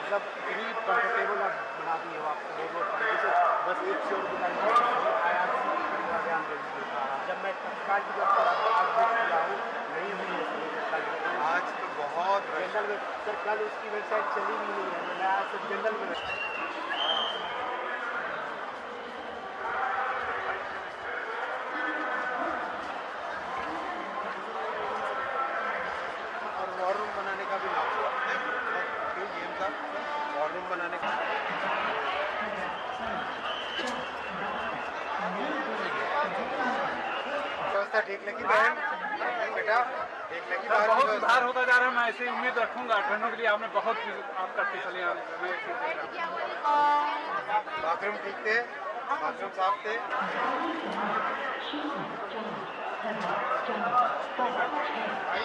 मतलब इतनी कंफर्टेबल बना दी है आपको रोड जैसे बस एक चोर दुकान आया ध्यान दे दीजिए। जब मैं तत्काल की बात आज बुक किया हूँ नहीं हुई है आज तो बहुत जनरल में सर कल उसकी वेबसाइट चली भी नहीं है, मैं आज सिर्फ जनरल में और वॉर रूम बनाने का भी नाम हुआ गेम का वॉर रूम बनाने का व्यवस्था ठीक लगी बहन बेटा ठीक लगी बहुत सुधार होता जा रहा है। मैं ऐसे ही उम्मीद रखूंगा ठंडों के लिए आपने बहुत आप करके चले आ रहे हैं। बाथरूम ठीक थे बाथरूम साफ थे भाई